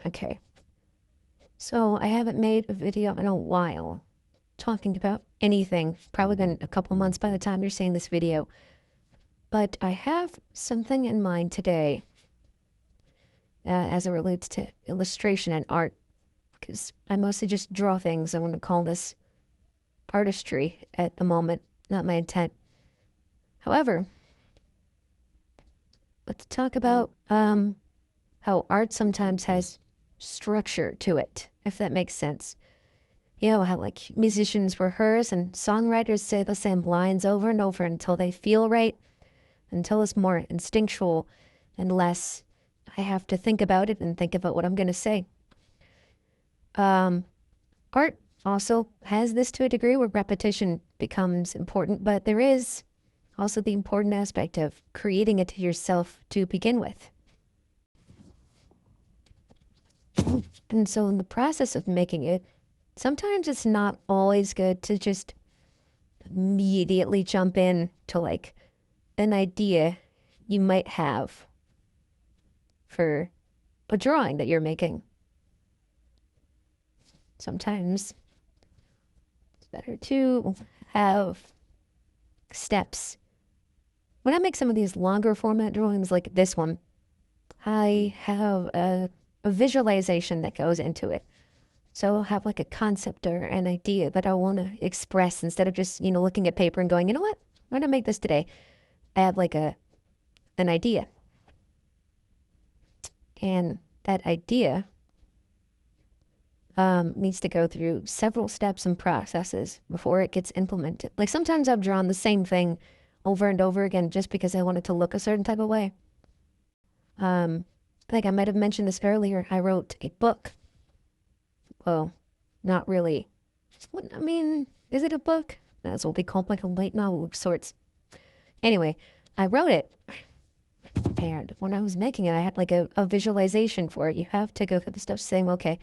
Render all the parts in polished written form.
Okay, so I haven't made a video in a while talking about anything. Probably been a couple months by the time you're seeing this video. But I have something in mind today as it relates to illustration and art, because I mostly just draw things. I want to call this artistry at the moment, not my intent. However, let's talk about how art sometimes has structure to it, if that makes sense. You know, how like musicians rehearse and songwriters say the same lines over and over until they feel right, until it's more instinctual and less I have to think about it and think about what I'm going to say. Art also has this to a degree where repetition becomes important, but there is also the important aspect of creating it to yourself to begin with. And so in the process of making it, sometimes it's not always good to just immediately jump in to like an idea you might have for a drawing that you're making. Sometimes it's better to have steps. When I make some of these longer format drawings like this one, I have a visualization that goes into it. So I'll have like a concept or an idea that I want to express instead of just, looking at paper and going, you know what, I'm going to make this today. I have like an idea. And that idea needs to go through several steps and processes before it gets implemented. Like sometimes I've drawn the same thing over and over again just because I wanted to look a certain type of way. Like I might have mentioned this earlier, I wrote a book. Well, not really. I mean, is it a book? That's what we call like a light novel of sorts. Anyway, I wrote it. And when I was making it, I had like a visualization for it. You have to go through the steps saying, okay,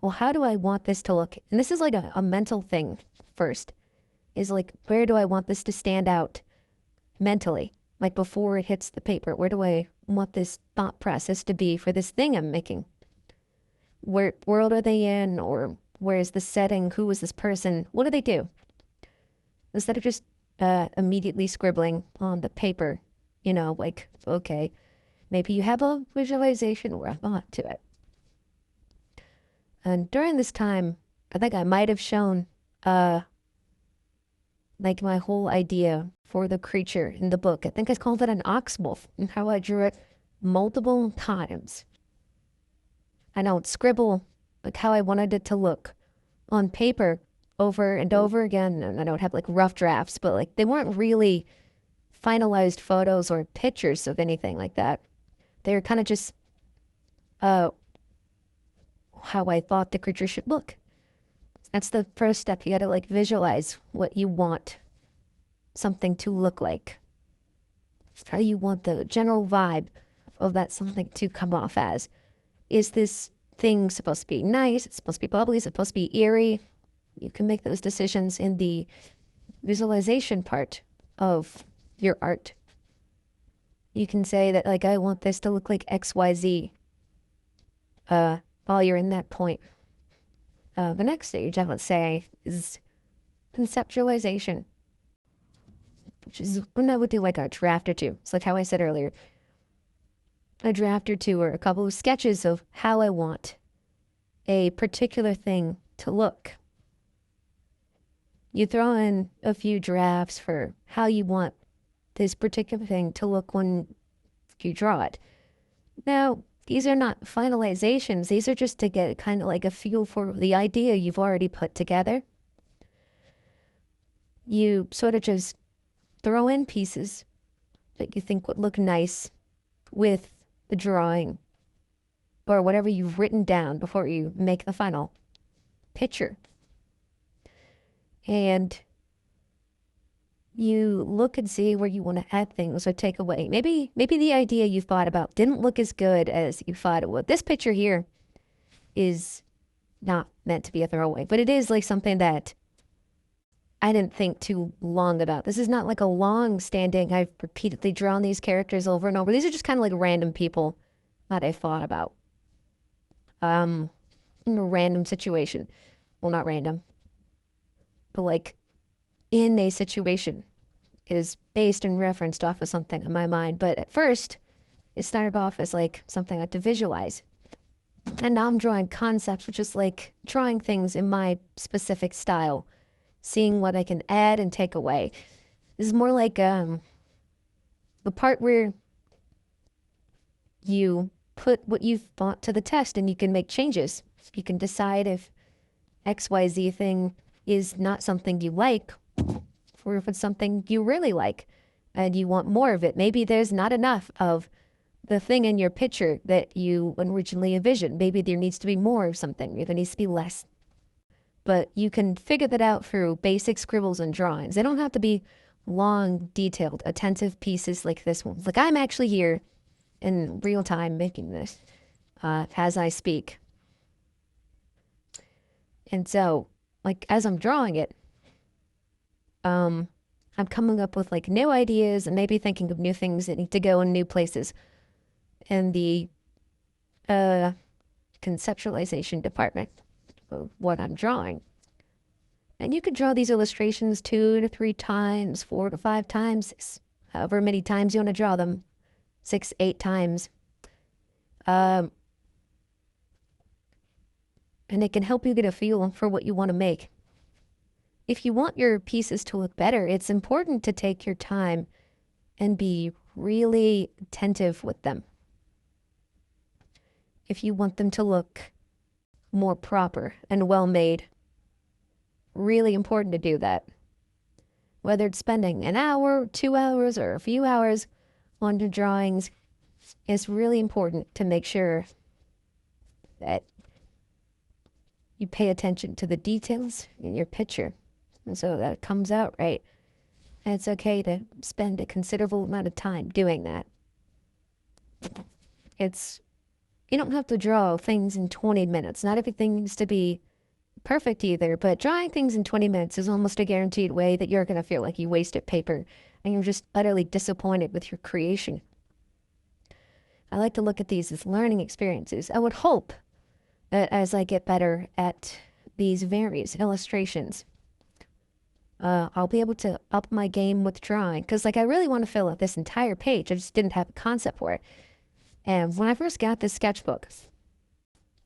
well, how do I want this to look? And this is like a mental thing first. Is like, where do I want this to stand out mentally? Like before it hits the paper, where do I want this thought process to be for this thing I'm making? Where world are they in? Or where is the setting? Who is this person? What do they do? Instead of just immediately scribbling on the paper, like, okay, maybe you have a visualization or a thought to it. And during this time, I think I might have shown like my whole idea for the creature in the book. I think I called it an ox wolf and how I drew it multiple times. I don't scribble like how I wanted it to look on paper over and over again. And I don't have like rough drafts, but like they weren't really finalized photos or pictures of anything like that. They were kind of just how I thought the creature should look. That's the first step. You got to like visualize what you want something to look like. How you want the general vibe of that something to come off as. Is this thing supposed to be nice? It's supposed to be bubbly? It's supposed to be eerie? You can make those decisions in the visualization part of your art. You can say that like, I want this to look like XYZ while you're in that point. The next stage, I would say, is conceptualization, which is when I would do like a draft or two. It's like how I said earlier, a draft or two or a couple of sketches of how I want a particular thing to look. You throw in a few drafts for how you want this particular thing to look when you draw it. Now, these are not finalizations. These are just to get kind of like a feel for the idea you've already put together. You sort of just throw in pieces that you think would look nice with the drawing or whatever you've written down before you make the final picture. And you look and see where you want to add things or take away. Maybe the idea you thought about didn't look as good as you thought it would. This picture here is not meant to be a throwaway, but it is like something that I didn't think too long about. This is not like a long-standing, I've repeatedly drawn these characters over and over. These are just kind of like random people that I thought about. in a random situation. Well, not random, but like in a situation is based and referenced off of something in my mind. But at first, it started off as like something I had to visualize. And now I'm drawing concepts, which is like drawing things in my specific style, seeing what I can add and take away. This is more like the part where you put what you've thought to the test and you can make changes. You can decide if XYZ thing is not something you like or if it's something you really like and you want more of it. Maybe there's not enough of the thing in your picture that you originally envisioned. Maybe there needs to be more of something. Maybe there needs to be less. But you can figure that out through basic scribbles and drawings. They don't have to be long, detailed, attentive pieces like this one. Like I'm actually here in real time making this as I speak. And so, like, as I'm drawing it, I'm coming up with like new ideas and maybe thinking of new things that need to go in new places in the conceptualization department of what I'm drawing. And you could draw these illustrations 2 to 3 times, 4 to 5 times, however many times you want to draw them, 6, 8 times. And it can help you get a feel for what you want to make. If you want your pieces to look better, it's important to take your time and be really attentive with them. If you want them to look more proper and well made, really important to do that. Whether it's spending an hour, 2 hours, or a few hours on your drawings, it's really important to make sure that you pay attention to the details in your picture. And so that it comes out right. And it's okay to spend a considerable amount of time doing that. You don't have to draw things in 20 minutes. Not everything needs to be perfect either, but drawing things in 20 minutes is almost a guaranteed way that you're going to feel like you wasted paper and you're just utterly disappointed with your creation. I like to look at these as learning experiences. I would hope that as I get better at these various illustrations, I'll be able to up my game with drawing. Because like I really want to fill out this entire page. I just didn't have a concept for it. And when I first got this sketchbook,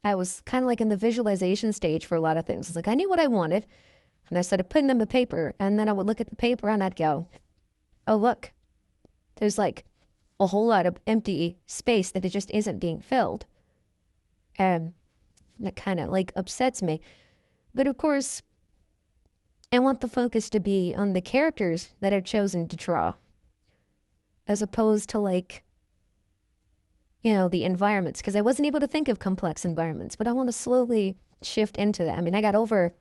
I was kind of like in the visualization stage for a lot of things. It's like I knew what I wanted. And I started putting them in paper. And then I would look at the paper and I'd go, oh, look, there's like a whole lot of empty space that it just isn't being filled. And that kind of like upsets me. But of course, I want the focus to be on the characters that I've chosen to draw, as opposed to like, you know, the environments, because I wasn't able to think of complex environments, but I want to slowly shift into that. I mean, I got over,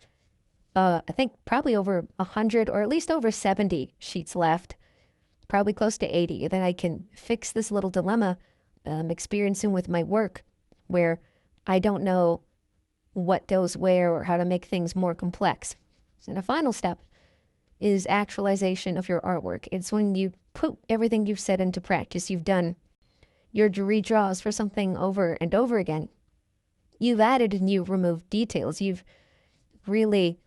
I think probably over 100 or at least over 70 sheets left, probably close to 80, that I can fix this little dilemma I'm experiencing with my work, where I don't know what goes where or how to make things more complex. And the final step is actualization of your artwork. It's when you put everything you've set into practice. You've done your redraws for something over and over again. You've added and you've removed details. You've really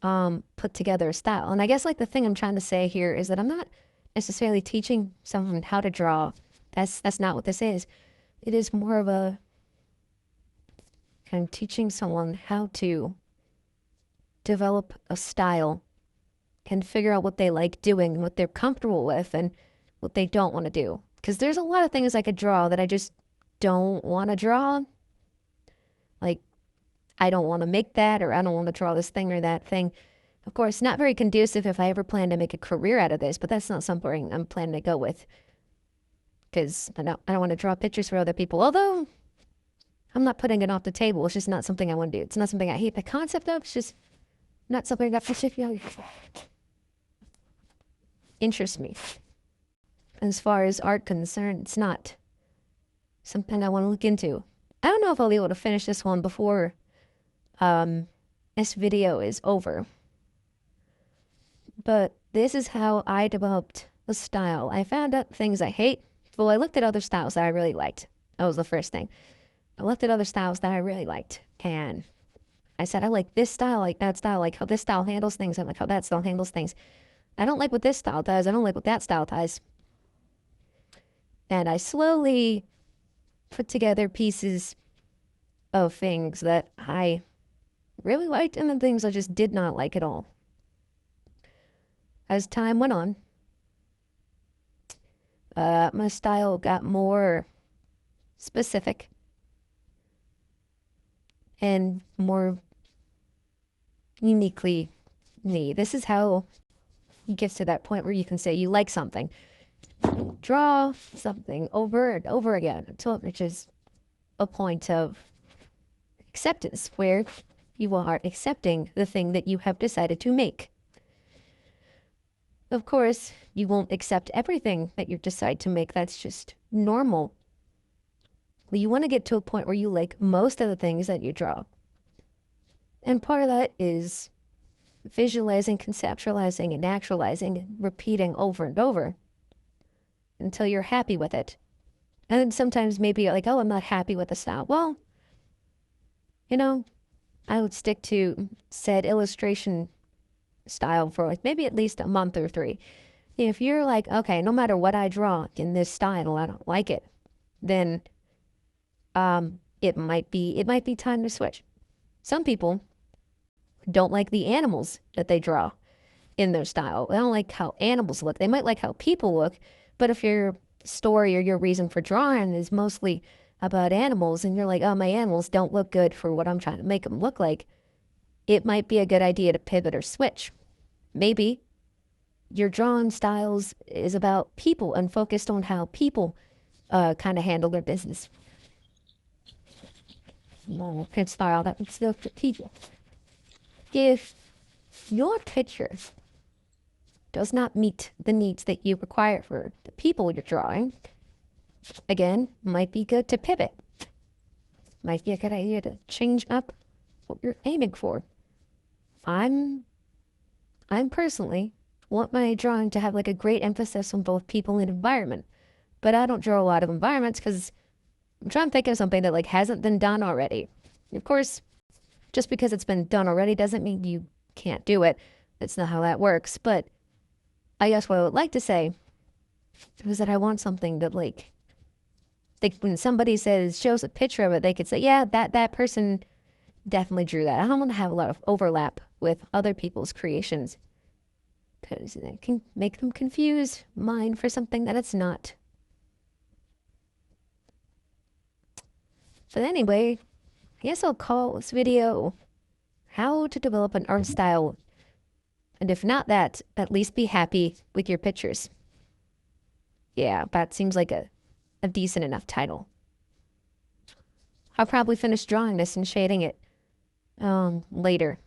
put together a style. And I guess like the thing I'm trying to say here is that I'm not necessarily teaching someone how to draw. That's not what this is. It is more of a kind of teaching someone how to develop a style and figure out what they like doing, what they're comfortable with, and what they don't want to do. Because there's a lot of things I could draw that I just don't want to draw. Like, I don't want to make that, or I don't want to draw this thing or that thing. Of course, not very conducive if I ever plan to make a career out of this, but that's not something I'm planning to go with. Because I don't want to draw pictures for other people. Although, I'm not putting it off the table. It's just not something I want to do. It's not something I hate the concept of. It's just not something that interests me. As far as art concerned, it's not something I want to look into. I don't know if I'll be able to finish this one before this video is over. But this is how I developed a style. I found out things I hate. Well, I looked at other styles that I really liked. That was the first thing. I looked at other styles that I really liked, and I said, I like this style, I like that style, I like how this style handles things, I like how that style handles things. I don't like what this style does, I don't like what that style does. And I slowly put together pieces of things that I really liked and the things I just did not like at all. As time went on, my style got more specific and more uniquely me. This is how it gets to that point where you can say you like something. Draw something over and over again until it reaches a point of acceptance where you are accepting the thing that you have decided to make. Of course, you won't accept everything that you decide to make. That's just normal. You want to get to a point where you like most of the things that you draw. And part of that is visualizing, conceptualizing, and actualizing, and repeating over and over until you're happy with it. And then sometimes maybe you're like, oh, I'm not happy with the style. Well, you know, I would stick to said illustration style for like maybe at least a month or 3. If you're like, okay, no matter what I draw in this style, I don't like it, then it might be time to switch. Some people don't like the animals that they draw in their style. They don't like how animals look. They might like how people look, but if your story or your reason for drawing is mostly about animals and you're like, oh, my animals don't look good for what I'm trying to make them look like, it might be a good idea to pivot or switch. Maybe your drawing styles is about people and focused on how people kind of handle their business. No, style that would still strategic. If your picture does not meet the needs that you require for the people you're drawing, again, might be good to pivot. Might be a good idea to change up what you're aiming for. I'm personally want my drawing to have like a great emphasis on both people and environment, but I don't draw a lot of environments because I'm trying to think of something that like hasn't been done already. Of course, just because it's been done already doesn't mean you can't do it. That's not how that works. But I guess what I would like to say is that I want something that like when somebody shows a picture of it, they could say, yeah, that person definitely drew that. I don't want to have a lot of overlap with other people's creations because it can make them confuse mine for something that it's not. But anyway, I guess I'll call this video how to develop an art style. And if not that, at least be happy with your pictures. Yeah, that seems like a decent enough title. I'll probably finish drawing this and shading it later.